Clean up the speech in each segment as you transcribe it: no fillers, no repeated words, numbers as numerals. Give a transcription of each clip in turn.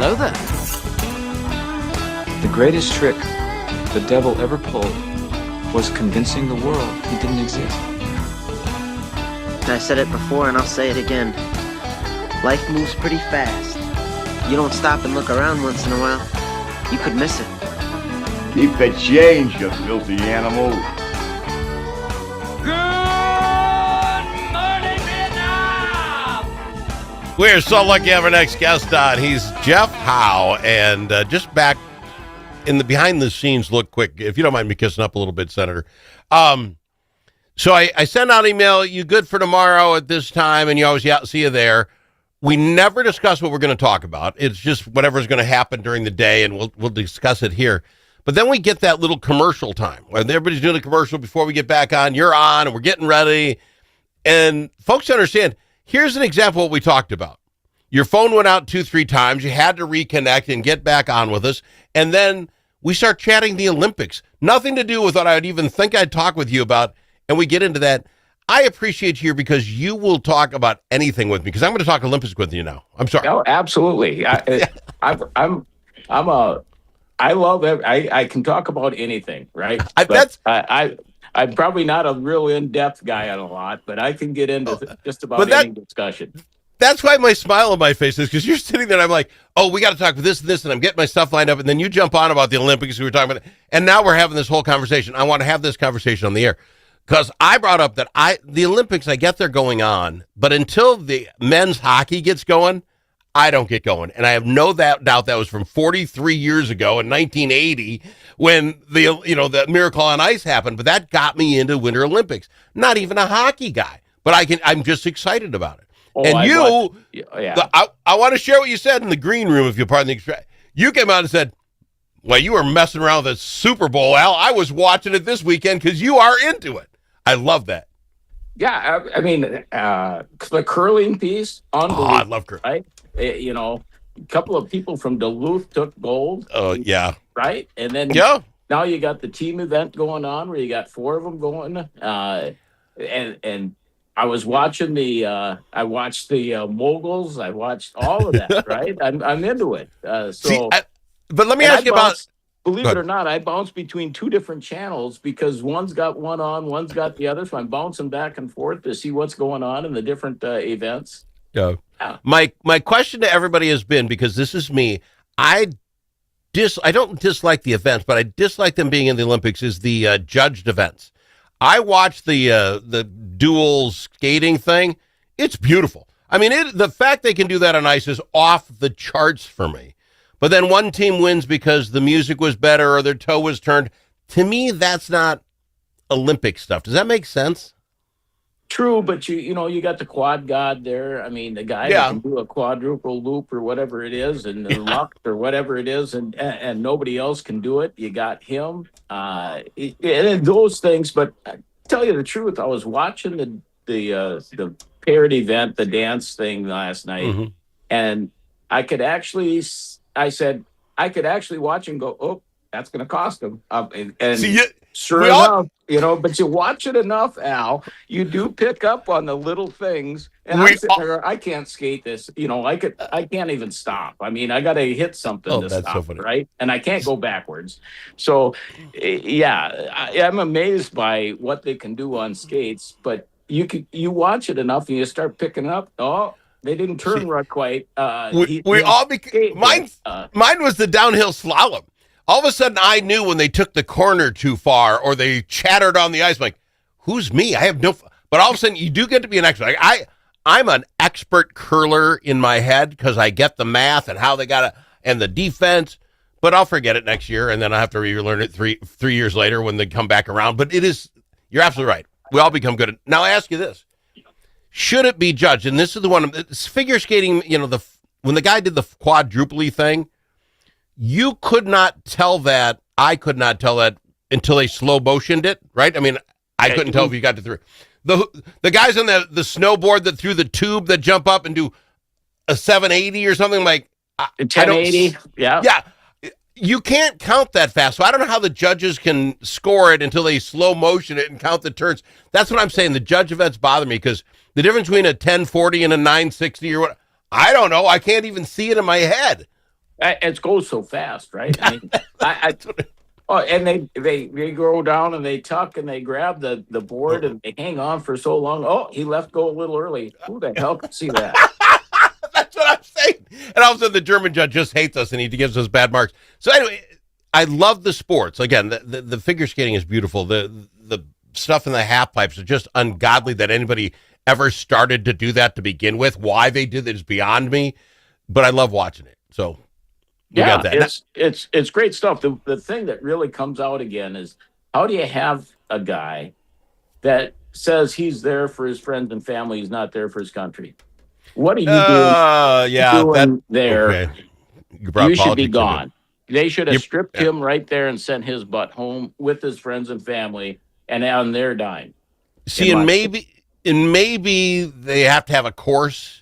Hello there. The greatest trick the devil ever pulled was convincing the world he didn't exist. I said it before and I'll say it again. Life moves pretty fast. You don't stop and look around once in a while, you could miss it. Keep the change, you filthy animal. Good morning, Vietnam! We're so lucky to have our next guest on. He's Jeff Howe, and just back in the behind-the-scenes look quick, if you don't mind me kissing up a little bit, Senator. So I sent out email, you good for tomorrow at this time, and you always see you there. We never discuss what we're going to talk about. It's just whatever's going to happen during the day, and we'll discuss it here. But then we get that little commercial time where everybody's doing a commercial before we get back on. You're on, and we're getting ready. And folks understand, here's an example of what we talked about. Your phone went out 2-3 times. You had to reconnect and get back on with us. And then we start chatting the Olympics. Nothing to do with what I'd even think I'd talk with you about. And we get into that. I appreciate you here because you will talk about anything with me, because I'm going to talk Olympics with you now. I'm sorry. Oh, absolutely. I love it. I can talk about anything, right? I'm probably not a real in-depth guy on a lot, but I can get into just about any discussion. That's why my smile on my face is, because you're sitting there and I'm like, oh, we got to talk about this and this, and I'm getting my stuff lined up, and then you jump on about the Olympics we were talking about, and now we're having this whole conversation. I want to have this conversation on the air, because I brought up that the Olympics, I get they're going on, but until the men's hockey gets going, I don't get going. And I have no doubt that was from 43 years ago in 1980 when the Miracle on Ice happened. But that got me into Winter Olympics. Not even a hockey guy, but I'm just excited about it. Oh, and I want to share what you said in the green room, if you pardon the expression. You came out and said, well, you were messing around with the Super Bowl, Al. I was watching it this weekend because you are into it. I love that. Yeah, I mean, the curling piece, unbelievable. Oh, I love curling. Right? A couple of people from Duluth took gold. Oh, yeah. Right? And then now you got the team event going on where you got 4 of them going. And I was watching I watched the moguls. I watched all of that, right? I'm into it. But let me ask you about... Believe it or not, I bounce between 2 different channels because one's got one on, one's got the other. So I'm bouncing back and forth to see what's going on in the different events. Yeah. My question to everybody has been, because this is me, I don't dislike the events, but I dislike them being in the Olympics, is the judged events. I watched the dual skating thing. It's beautiful. I mean, the fact they can do that on ice is off the charts for me. But then one team wins because the music was better or their toe was turned. To me, that's not Olympic stuff. Does that make sense? True, but you got the quad god there. I mean, the guy that can do a quadruple loop or whatever it is, and the luck or whatever it is, and nobody else can do it. You got him, and those things. But I tell you the truth, I was watching the paired event, the dance thing last night, and I said I could actually watch and go, oh, that's going to cost them. Sure enough, but you watch it enough, Al, you do pick up on the little things. And I'm sitting there, I can't skate this. I can't even stop. I mean, I got to hit something to stop, right? And I can't go backwards. So, I'm amazed by what they can do on skates. But you watch it enough and you start picking up, they didn't turn right quite. Mine was the downhill slalom. All of a sudden, I knew when they took the corner too far or they chattered on the ice. I'm like, who's me? I have no. But all of a sudden, you do get to be an expert. I'm an expert curler in my head because I get the math and how they got it and the defense. But I'll forget it next year, and then I have to relearn it three years later when they come back around. But you're absolutely right. We all become good. Now I ask you this. Should it be judged? And this is the one, it's figure skating, when the guy did the quadruple thing, you could not tell that, I could not tell that until they slow motioned it, right? I mean, I couldn't tell if you got to 3. The guys on the snowboard that threw the tube that jump up and do a 780 or something like... 1080, yeah. Yeah, you can't count that fast. So I don't know how the judges can score it until they slow motion it and count the turns. That's what I'm saying. The judge events bother me because the difference between a 1040 and a 960 or what, I don't know. I can't even see it in my head. It goes so fast, right? I mean, I oh, and they go down and they tuck and they grab the board and they hang on for so long. Oh, he left go a little early. Who the hell could see that? That's what I'm saying. And all of a sudden, the German judge just hates us and he gives us bad marks. So anyway, I love the sports. Again, the figure skating is beautiful. The stuff in the half pipes are just ungodly that anybody ever started to do that to begin with. Why they did it is beyond me, but I love watching it. So we got that. It's great stuff. The thing that really comes out again is how do you have a guy that says he's there for his friends and family, he's not there for his country? What are you doing there? Okay. You should be gone. They should have stripped him right there and sent his butt home with his friends and family and on their dime. See, and maybe they have to have a course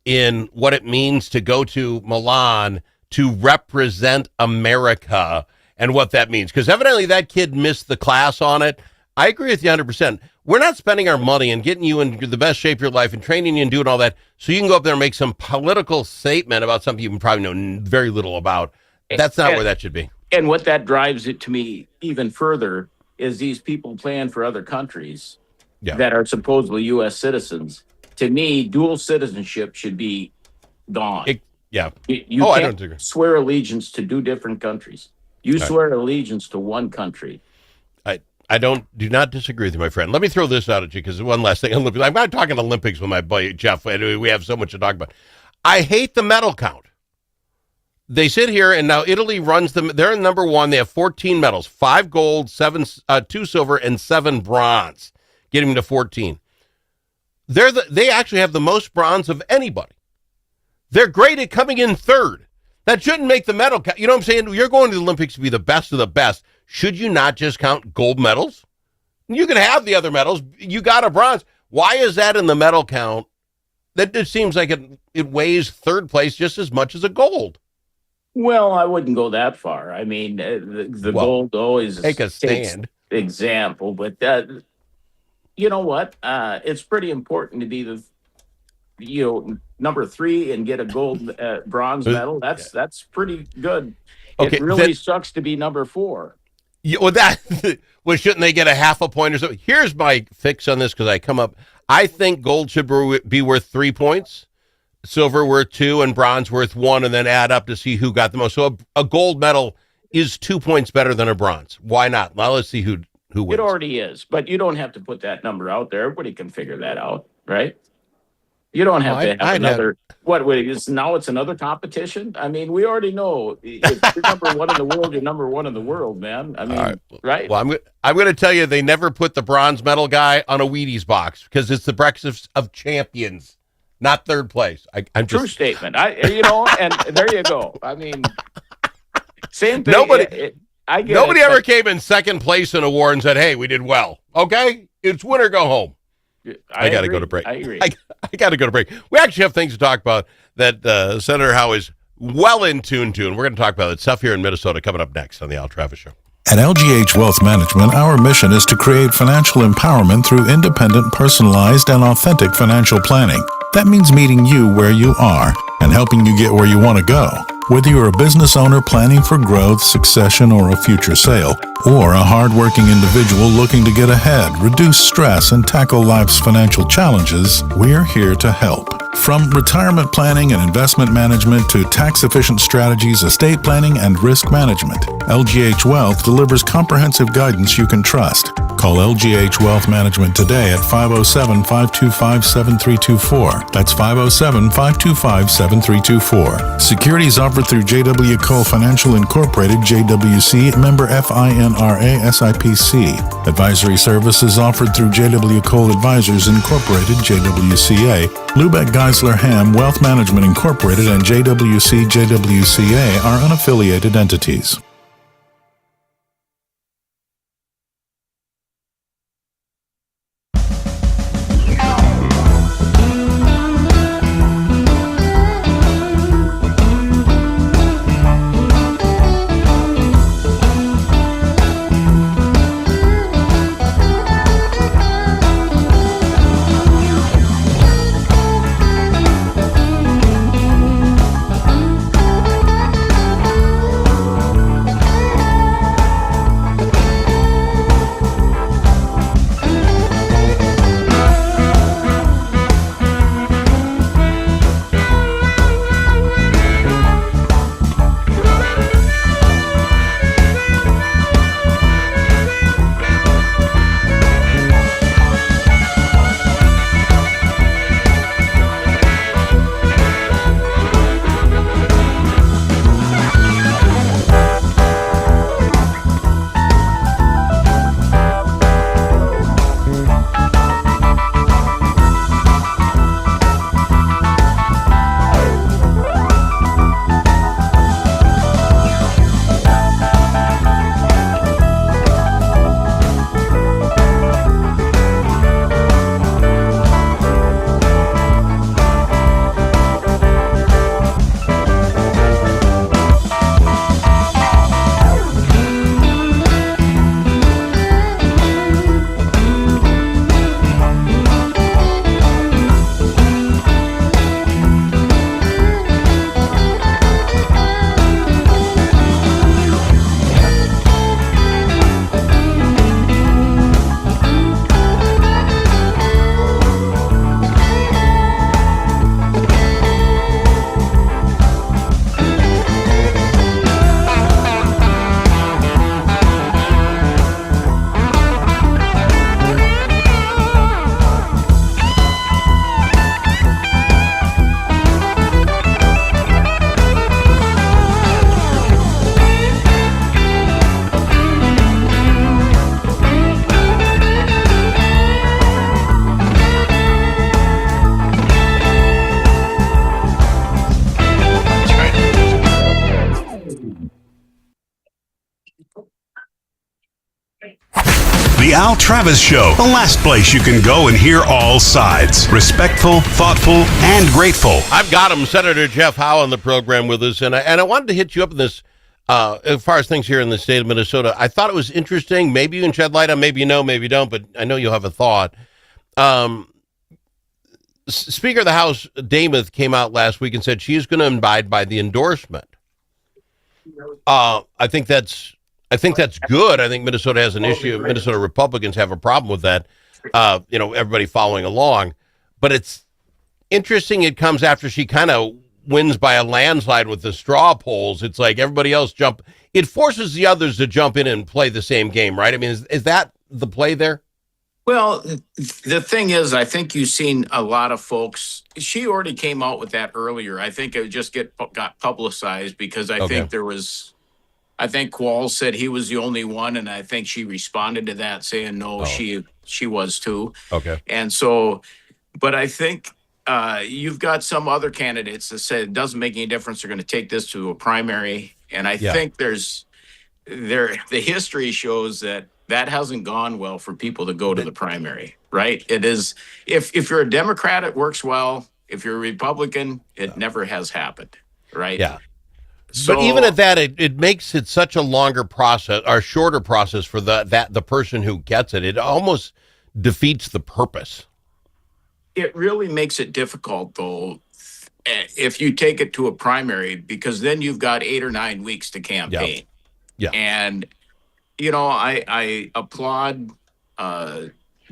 in what it means to go to Milan to represent America and what that means. Because evidently that kid missed the class on it. I agree with you 100%. We're not spending our money and getting you in the best shape of your life and training you and doing all that so you can go up there and make some political statement about something you probably know very little about. That's not where that should be. And what that drives it to me even further is these people playing for other countries that are supposedly U.S. citizens. To me, dual citizenship should be gone. You I can't don't agree. swear allegiance to two different countries. You swear allegiance to one country. I do not disagree with you, my friend. Let me throw this out at you because one last thing. I'm not talking Olympics with my buddy Jeff. We have so much to talk about. I hate the medal count. They sit here, and now Italy runs them. They're in number one. They have 14 medals, 5 gold, 2 silver, and 7 bronze, getting to 14. They actually have the most bronze of anybody. They're great at coming in third. That shouldn't make the medal count. You know what I'm saying? You're going to the Olympics to be the best of the best. Should you not just count gold medals? You can have the other medals. You got a bronze. Why is that in the medal count? That it seems like it weighs third place just as much as a gold. Well, I wouldn't go that far. I mean, the gold always take a stand example, but you know what? It's pretty important to be number 3 and get a gold bronze medal. That's pretty good. Okay, it really sucks to be number 4. Shouldn't they get a half a point or something? Here's my fix on this because I think gold should be worth 3 points. Silver worth 2 and bronze worth 1, and then add up to see who got the most. So a gold medal is 2 points better than a bronze. Why not? Now let's see who wins. It already is, but you don't have to put that number out there. Everybody can figure that out, right? You don't have to have another. Now it's another competition? I mean, we already know if you're number 1 in the world, you're number 1 in the world, man. I mean, right? Well, I'm going to tell you, they never put the bronze medal guy on a Wheaties box because it's the breakfast of champions. Not third place. I'm True statement. And there you go. I mean, same thing. Nobody ever came in second place in a war and said, "Hey, we did well." Okay, it's win or go home. I got to go to break. I agree. I got to go to break. We actually have things to talk about that Senator Howe is well in tune to, and we're going to talk about that stuff here in Minnesota coming up next on the Al Travis Show. At LGH Wealth Management, our mission is to create financial empowerment through independent, personalized, and authentic financial planning. That means meeting you where you are and helping you get where you want to go. Whether you're a business owner planning for growth, succession, or a future sale, or a hardworking individual looking to get ahead, reduce stress, and tackle life's financial challenges, we're here to help. From retirement planning and investment management to tax-efficient strategies, estate planning, and risk management, LGH Wealth delivers comprehensive guidance you can trust. Call LGH Wealth Management today at 507-525-7324. That's 507-525-7324. Securities offered through J.W. Cole Financial Incorporated, JWC, member FINRA SIPC. Advisory services offered through J.W. Cole Advisors Incorporated, JWCA. Lubeck Geisler Ham Wealth Management Incorporated and JWC JWCA are unaffiliated entities. The Al Travis Show, the last place you can go and hear all sides. Respectful, thoughtful, and grateful. I've got him, Senator Jeff Howe, on the program with us, and I wanted to hit you up in this, as far as things here in the state of Minnesota. I thought it was interesting. Maybe you can shed light on, maybe you know, maybe you don't, but I know you'll have a thought. Speaker of the House, Dameth, came out last week and said she is going to abide by the endorsement. I think that's good. I think Minnesota has an issue. Minnesota Republicans have a problem with that. Everybody following along, but it's interesting. It comes after she kind of wins by a landslide with the straw polls. It's like everybody else jump. It forces the others to jump in and play the same game, right? I mean, is that the play there? Well, the thing is, I think you've seen a lot of folks. She already came out with that earlier. I think it just got publicized because I think there was. I think Qualls said he was the only one, and I think she responded to that saying no, she was too. Okay. And so, but I think you've got some other candidates that said it doesn't make any difference. They're going to take this to a primary, and I think the history shows that hasn't gone well for people to go to the primary, right? It is if you're a Democrat, it works well. If you're a Republican, it never has happened, right? Yeah. So, but even at that, it makes it such a longer process or shorter process for the person who gets it. It almost defeats the purpose. It really makes it difficult, though, if you take it to a primary, because then you've got 8 or 9 weeks to campaign. Yeah. And, I applaud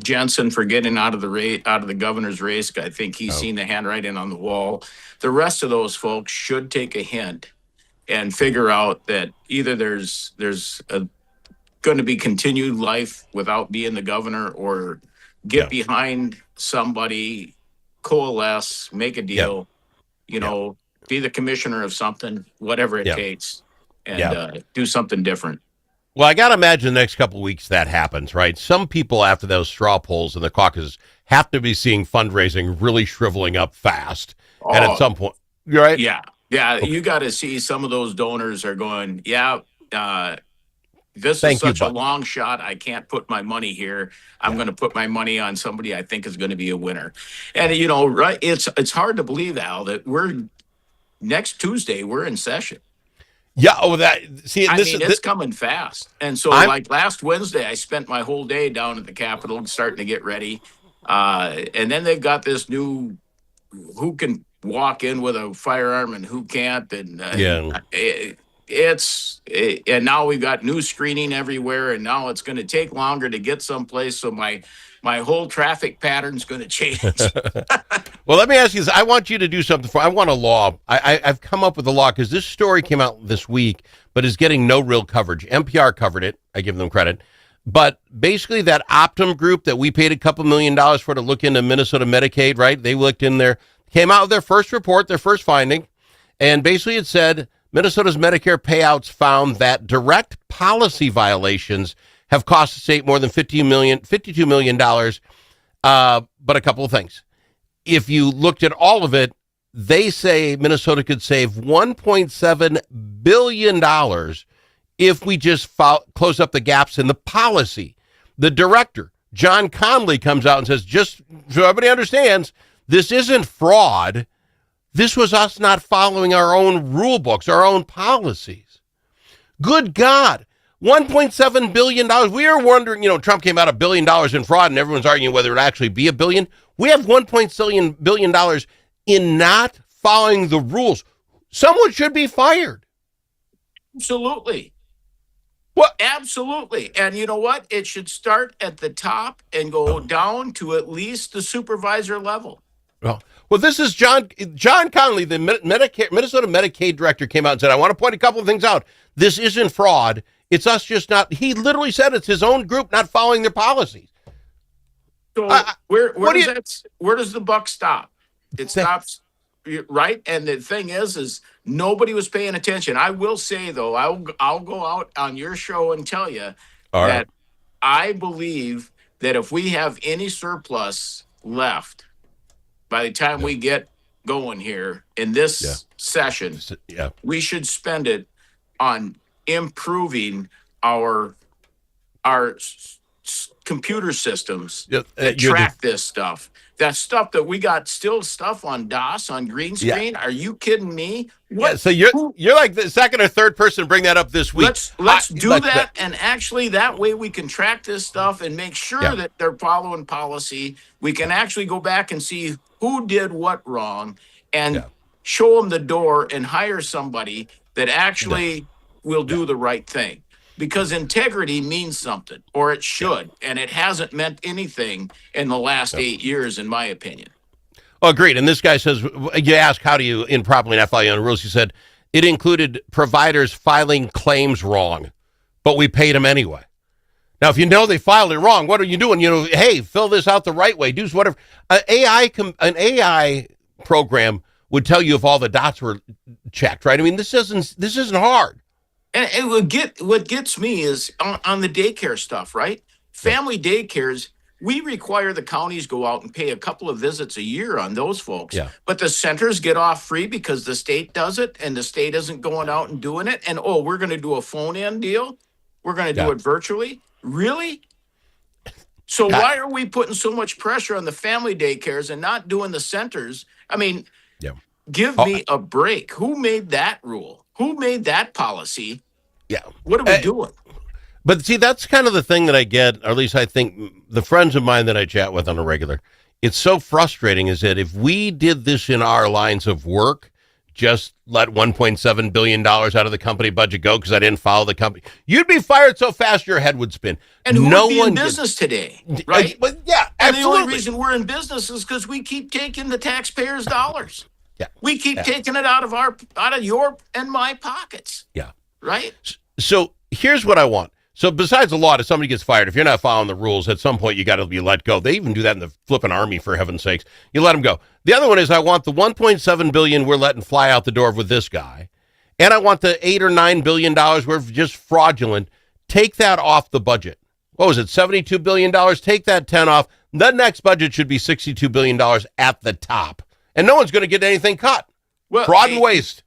Jensen for getting out of the governor's race. I think he's seen the handwriting on the wall. The rest of those folks should take a hint and figure out that either there's going to be continued life without being the governor, or get behind somebody, coalesce, make a deal, be the commissioner of something, whatever it takes, and do something different. Well, I got to imagine the next couple of weeks that happens, right? Some people after those straw polls in the caucus have to be seeing fundraising really shriveling up fast. And at some point, you're right? Yeah. You got to see some of those donors are going, this is such a long shot. I can't put my money here. I'm going to put my money on somebody I think is going to be a winner. And, right, it's hard to believe, Al, that next Tuesday, we're in session. Yeah. Oh, it's coming fast. And so like last Wednesday, I spent my whole day down at the Capitol starting to get ready. And then they've got this new, who can walk in with a firearm and who can't. And and now we've got new screening everywhere, and now it's going to take longer to get someplace. So my whole traffic pattern's going to change. Well, let me ask you this. I want you to do something I want a law. I've come up with a law because this story came out this week, but is getting no real coverage. NPR covered it. I give them credit. But basically that Optum group that we paid a couple $1 million for to look into Minnesota Medicaid, right? They looked in there, came out with their first report, their first finding, and basically it said Minnesota's Medicare payouts found that direct policy violations have cost the state more than $52 million. But a couple of things. If you looked at all of it, they say Minnesota could save $1.7 billion if we just close up the gaps in the policy. The director, John Conley, comes out and says, just so everybody understands, this isn't fraud. This was us not following our own rule books, our own policies. Good God. $1.7 billion. We are wondering, Trump came out $1 billion in fraud and everyone's arguing whether it actually be $1 billion. We have $1.7 billion in not following the rules. Someone should be fired. Absolutely. What? Absolutely. And you know what? It should start at the top and go down to at least the supervisor level. Well, this is John Conley, the Minnesota Medicaid director, came out and said, I want to point a couple of things out. This isn't fraud. It's us just not. He literally said it's his own group not following their policies. So where does the buck stop? It stops, right? And the thing is nobody was paying attention. I will say, though, I'll go out on your show and tell you that I believe that if we have any surplus left by the time we get going here in this session, we should spend it on improving our computer systems Yeah, that you're the- track this stuff. That stuff that we got still stuff on DOS on green screen. Are you kidding me? What? Yeah, so you're like the second or third person to bring that up this week. Let's do that, and actually that way we can track this stuff and make sure that they're following policy. We can actually go back and see who did what wrong and show them the door and hire somebody that actually will do the right thing. Because integrity means something, or it should, and it hasn't meant anything in the last 8 years, in my opinion. Oh, agreed. And this guy says, you ask, how do you improperly not follow the rules? He said, it included providers filing claims wrong, but we paid them anyway. Now, if you know they filed it wrong, what are you doing? Hey, fill this out the right way. Do whatever. An AI program would tell you if all the dots were checked, right? I mean, this isn't hard. And what gets me is on the daycare stuff, right? Family daycares, we require the counties go out and pay a couple of visits a year on those folks. Yeah. But the centers get off free because the state does it, and the state isn't going out and doing it. And, we're going to do a phone-in deal. We're going to do it virtually. Really? So why are we putting so much pressure on the family daycares and not doing the centers? I mean, give me a break. Who made that rule? Who made that policy? Yeah. What are we doing? But see, that's kind of the thing that I get, or at least I think the friends of mine that I chat with on a regular, it's so frustrating is that if we did this in our lines of work, just let $1.7 billion out of the company budget go because I didn't follow the company, you'd be fired so fast your head would spin. And who would be in business today, right? But yeah, and absolutely. the only reason we're in business is because we keep taking the taxpayers' dollars. Yeah. We keep taking it out of your and my pockets. Yeah. Right? So here's what I want. So besides the law, if somebody gets fired, if you're not following the rules, at some point you got to be let go. They even do that in the flipping army, for heaven's sakes. You let them go. The other one is I want the $1.7 billion we're letting fly out the door with this guy, and I want the $8 or $9 billion we're just fraudulent. Take that off the budget. What was it? $72 billion. Take that 10 off. The next budget should be $62 billion at the top. And no one's going to get anything cut. Well, fraud and waste.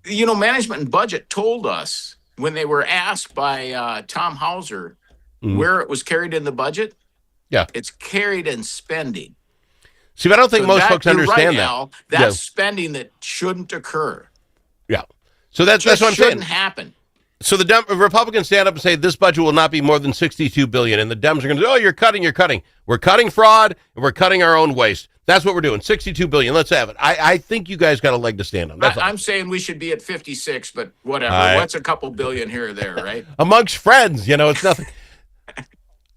Management and budget told us when they were asked by Tom Hauser where it was carried in the budget. Yeah. It's carried in spending. See, but I don't think most folks understand that. Al, that's spending that shouldn't occur. Yeah. So that's what I'm saying. Shouldn't happen. So the Republicans stand up and say this budget will not be more than $62 billion, and the Dems are going to say, "Oh, you're cutting. We're cutting fraud, and we're cutting our own waste. That's what we're doing. $62 billion. Let's have it." I think you guys got a leg to stand on. I'm saying we should be at 56, but whatever. What's a couple billion here or there, right? Amongst friends, it's nothing.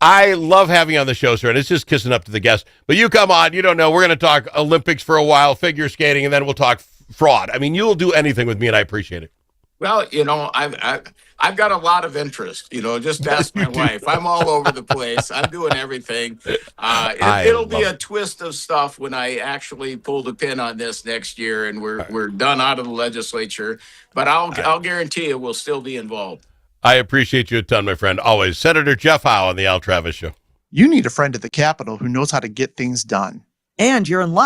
I love having you on the show, sir, and it's just kissing up to the guests. But you come on. You don't know. We're going to talk Olympics for a while, figure skating, and then we'll talk fraud. I mean, you'll do anything with me, and I appreciate it. Well, I've got a lot of interest. Just ask my wife. I'm all over the place. I'm doing everything. It'll be a twist of stuff when I actually pull the pin on this next year, and we're done out of the legislature. But I'll guarantee you we'll still be involved. I appreciate you a ton, my friend. Always. Senator Jeff Howe on the Al Travis Show. You need a friend at the Capitol who knows how to get things done. And you're in line.